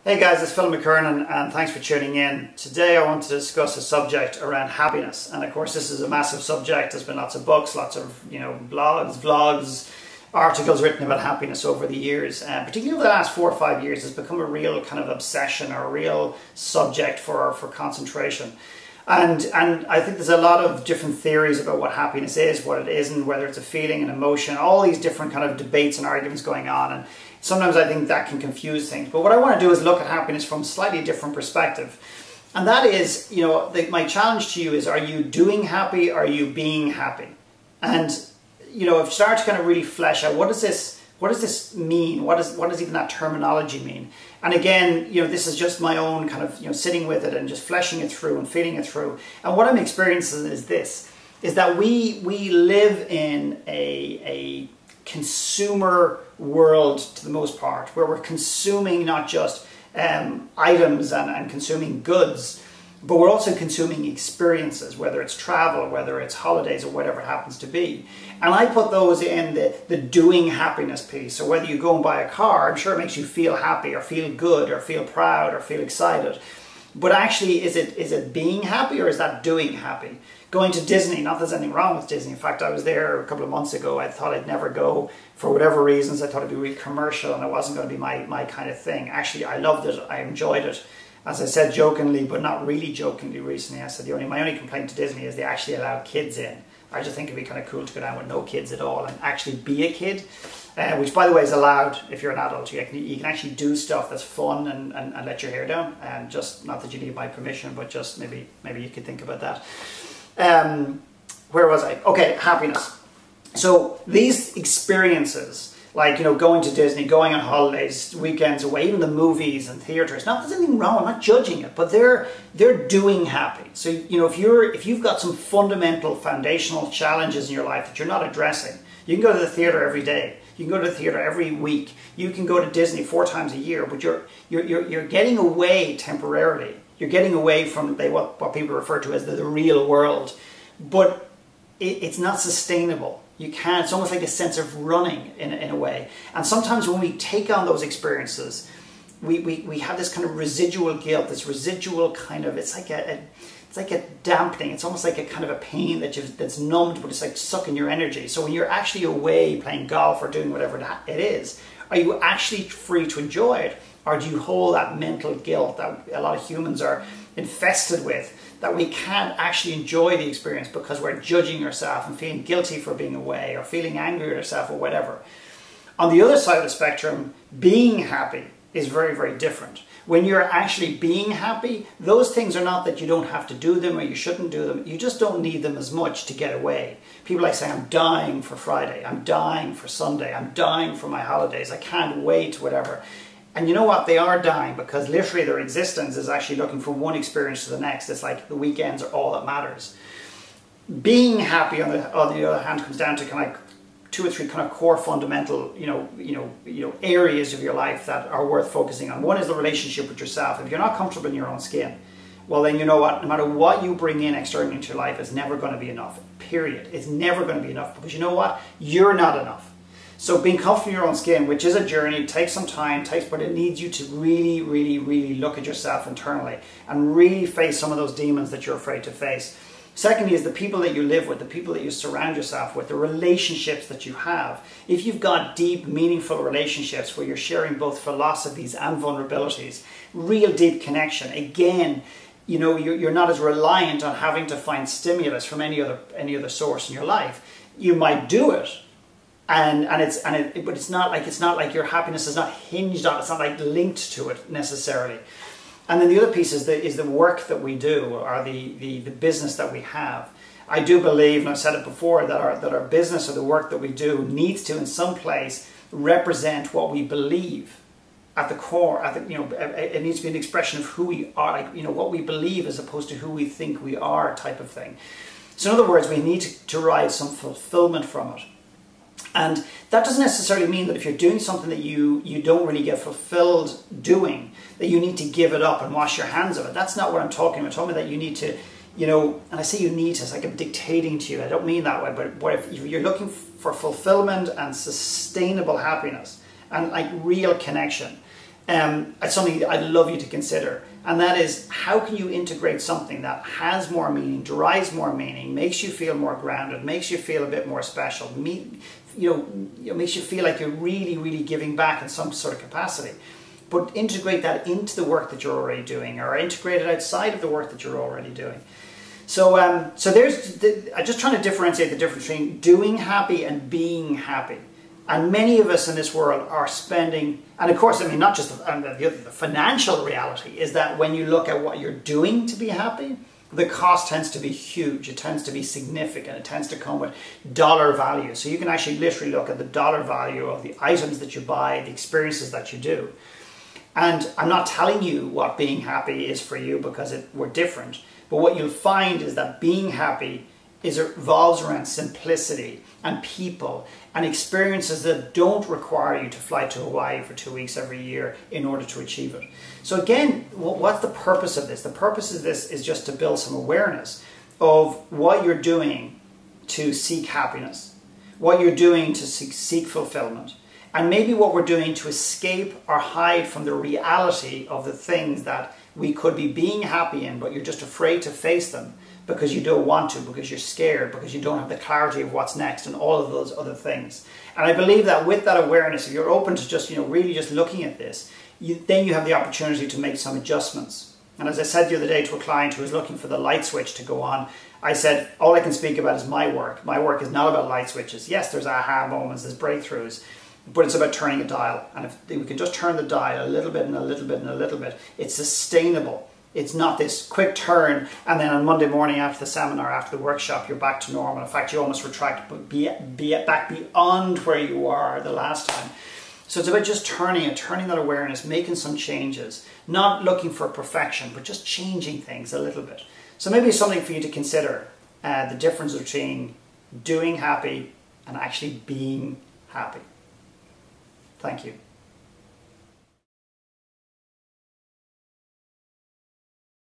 Hey guys, it's Phil McKernan and thanks for tuning in. Today I want to discuss a subject around happiness, and of course this is a massive subject. There's been lots of books, lots of blogs, vlogs, articles written about happiness over the years, and particularly over the last 4 or 5 years it's become a real kind of obsession or a real subject for concentration. And I think there's a lot of different theories about what happiness is, what it isn't, whether it's a feeling, an emotion, all these different kind of debates and arguments going on, and sometimes I think that can confuse things. But what I want to do is look at happiness from a slightly different perspective. And that is, my challenge to you is, are you doing happy? Are you being happy? And, if you start to kind of really flesh out, what does this mean? What does even that terminology mean? And again, this is just my own kind of, sitting with it and just fleshing it through and feeling it through. And what I'm experiencing is this, is that we live in a consumer world to the most part, where we're consuming not just items and consuming goods, but we're also consuming experiences, whether it's travel, whether it's holidays, or whatever it happens to be. And I put those in the doing happiness piece. So whether you go and buy a car, I'm sure it makes you feel happy or feel good or feel proud or feel excited. But actually, is it being happy or is that doing happy? Going to Disney, not that there's anything wrong with Disney. In fact, I was there a couple of months ago. I thought I'd never go for whatever reasons. I thought it'd be really commercial and it wasn't going to be my kind of thing. Actually, I loved it. I enjoyed it. As I said jokingly, but not really jokingly recently, I said my only complaint to Disney is they actually allow kids in. I just think it'd be kind of cool to go down with no kids at all and actually be a kid, which by the way is allowed if you're an adult. You can actually do stuff that's fun and let your hair down, and just not that you need my permission, but just maybe you could think about that. Where was I? Okay, happiness. So these experiences, like going to Disney, going on holidays, weekends away, even the movies and theaters. Not that there's anything wrong. I'm not judging it, but they're doing happy. So if you've got some fundamental foundational challenges in your life that you're not addressing, you can go to the theater every day. You can go to the theater every week. You can go to Disney 4 times a year, but you're getting away temporarily. You're getting away from what people refer to as the real world, but it's not sustainable. You can't. It's almost like a sense of running in a way. And sometimes when we take on those experiences, we have this kind of residual guilt, this residual kind of, it's like a dampening. It's almost like a kind of a pain that's numbed, but it's like sucking your energy. So when you're actually away playing golf or doing whatever it is, are you actually free to enjoy it? Or do you hold that mental guilt that a lot of humans are infested with, that we can't actually enjoy the experience because we're judging ourselves and feeling guilty for being away or feeling angry at ourselves or whatever? On the other side of the spectrum, being happy is very, very different. When you're actually being happy, those things are not that you don't have to do them or you shouldn't do them. You just don't need them as much to get away. People like say, I'm dying for Friday, I'm dying for Sunday, I'm dying for my holidays, I can't wait, whatever. And you know what? They are dying because literally their existence is actually looking from one experience to the next. It's like the weekends are all that matters. Being happy, on the other hand, comes down to kind of like 2 or 3 kind of core fundamental, areas of your life that are worth focusing on. One is the relationship with yourself. If you're not comfortable in your own skin, well then you know what? No matter what you bring in externally into your life, it's never going to be enough. Period. It's never going to be enough because you know what? You're not enough. So being comfortable in your own skin, which is a journey, takes some time, but it needs you to really, really, really look at yourself internally and really face some of those demons that you're afraid to face. Secondly is the people that you live with, the people that you surround yourself with, the relationships that you have. If you've got deep, meaningful relationships where you're sharing both philosophies and vulnerabilities, real deep connection, again, you're not as reliant on having to find stimulus from any other source in your life. You might do it. But it's not like your happiness is not hinged on, it's not like linked to it necessarily. And then the other piece is the work that we do, or the business that we have. I do believe, and I've said it before, that our business or the work that we do needs to in some place represent what we believe at the core. It needs to be an expression of who we are, what we believe as opposed to who we think we are, type of thing. So in other words, we need to derive some fulfillment from it. And that doesn't necessarily mean that if you're doing something that you don't really get fulfilled doing, that you need to give it up and wash your hands of it. That's not what I'm talking about. I'm talking about that you need to, and I say you need to, it's like I'm dictating to you. I don't mean that way, but what if you're looking for fulfillment and sustainable happiness and like real connection, it's something I'd love you to consider. And that is, how can you integrate something that has more meaning, derives more meaning, makes you feel more grounded, makes you feel a bit more special, makes you feel like you're really, really giving back in some sort of capacity. But integrate that into the work that you're already doing, or integrate it outside of the work that you're already doing. So, I'm just trying to differentiate the difference between doing happy and being happy. And many of us in this world are spending, and of course, I mean, not just the financial reality is that when you look at what you're doing to be happy, the cost tends to be huge. It tends to be significant. It tends to come with dollar value. So you can actually literally look at the dollar value of the items that you buy, the experiences that you do. And I'm not telling you what being happy is for you because we're different. But what you'll find is that being happy revolves around simplicity and people and experiences that don't require you to fly to Hawaii for 2 weeks every year in order to achieve it. So again, what's the purpose of this? The purpose of this is just to build some awareness of what you're doing to seek happiness, what you're doing to seek fulfillment, and maybe what we're doing to escape or hide from the reality of the things that we could be being happy in, but you're just afraid to face them because you don't want to, because you're scared, because you don't have the clarity of what's next and all of those other things. And I believe that with that awareness, if you're open to just, really just looking at this, then you have the opportunity to make some adjustments. And as I said the other day to a client who was looking for the light switch to go on, I said, all I can speak about is my work. My work is not about light switches. Yes, there's aha moments, there's breakthroughs, but it's about turning a dial. And if we can just turn the dial a little bit and a little bit and a little bit, it's sustainable. It's not this quick turn and then on Monday morning after the seminar, after the workshop, you're back to normal. In fact, you almost retract, but be back beyond where you were the last time. So it's about just turning that awareness, making some changes, not looking for perfection, but just changing things a little bit. So maybe it's something for you to consider, the difference between doing happy and actually being happy. Thank you.